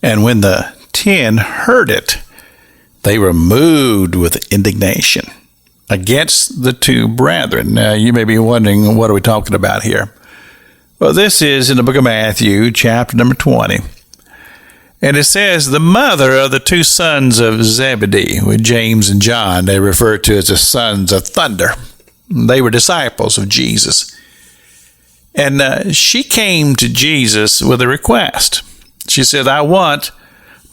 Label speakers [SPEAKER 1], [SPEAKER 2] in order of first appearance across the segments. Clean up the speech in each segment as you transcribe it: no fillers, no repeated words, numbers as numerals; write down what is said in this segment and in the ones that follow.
[SPEAKER 1] And when the 10 heard it, they were moved with indignation against the two brethren. Now, you may be wondering, what are we talking about here? Well, this is in the book of Matthew, chapter number 20. And it says, the mother of the two sons of Zebedee, with James and John, they refer to as the sons of thunder. They were disciples of Jesus. And she came to Jesus with a request. She said, I want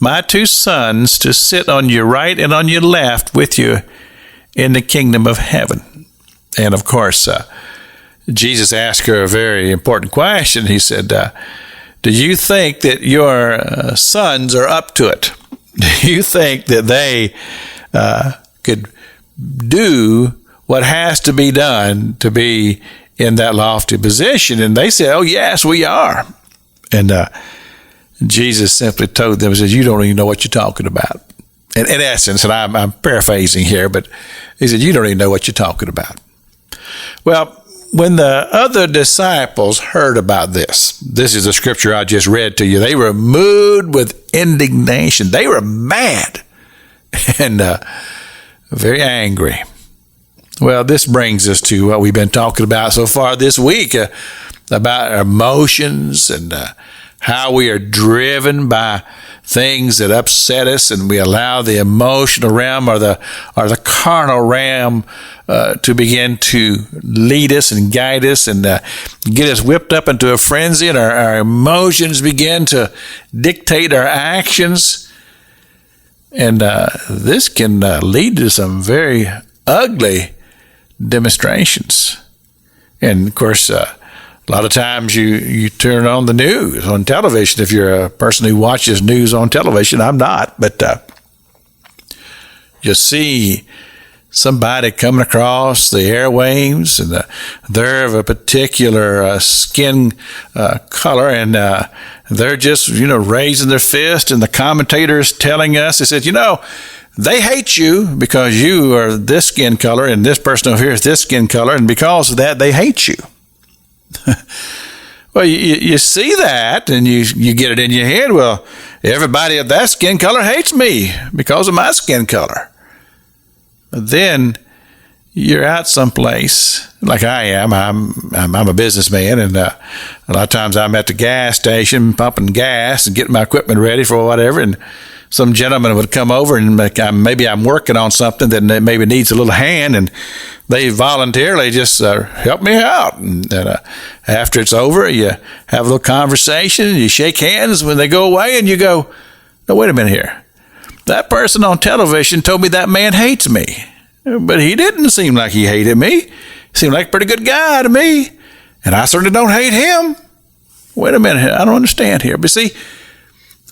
[SPEAKER 1] my two sons to sit on your right and on your left with you in the kingdom of heaven. And of course, Jesus asked her a very important question. He said, do you think that your sons are up to it? Do you think that they could do what has to be done to be in that lofty position? And they said, oh, yes, we are. And Jesus simply told them, he says, you don't even know what you're talking about. In essence, and I'm paraphrasing here, but he said, you don't even know what you're talking about. Well, when the other disciples heard about this is the scripture I just read to you, they were moved with indignation. They were mad and very angry. Well, this brings us to what we've been talking about so far this week, about our emotions and how we are driven by things that upset us, and we allow the emotional realm or the carnal realm to begin to lead us and guide us and get us whipped up into a frenzy, and our emotions begin to dictate our actions. And this can lead to some very ugly demonstrations. And of course, a lot of times you turn on the news on television. If you're a person who watches news on television, I'm not, but you see somebody coming across the airwaves, and they're of a particular skin color, and they're just, raising their fist, and the commentators telling us, they said, they hate you because you are this skin color, and this person over here is this skin color, and because of that, they hate you. Well, you see that, and you get it in your head, well, everybody of that skin color hates me because of my skin color. But then you're out someplace, like I am. I'm a businessman, and a lot of times I'm at the gas station pumping gas and getting my equipment ready for whatever, and some gentleman would come over, and maybe I'm working on something that maybe needs a little hand, and they voluntarily just help me out. And after it's over, you have a little conversation, and you shake hands when they go away, and you go, no, wait a minute here. That person on television told me that man hates me, but he didn't seem like he hated me. He seemed like a pretty good guy to me, and I certainly don't hate him. Wait a minute, I don't understand here. But see,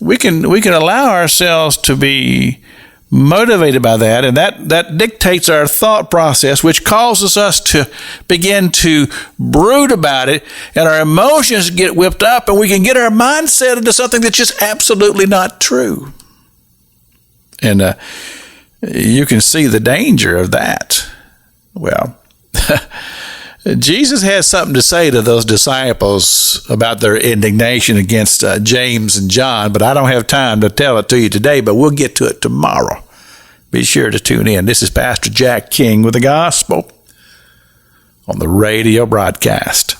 [SPEAKER 1] we can allow ourselves to be motivated by that, and that dictates our thought process, which causes us to begin to brood about it, and our emotions get whipped up, and we can get our mindset into something that's just absolutely not true. And you can see the danger of that. Well, Jesus has something to say to those disciples about their indignation against James and John, but I don't have time to tell it to you today, but we'll get to it tomorrow. Be sure to tune in. This is Pastor Jack King with the Gospel on the radio broadcast.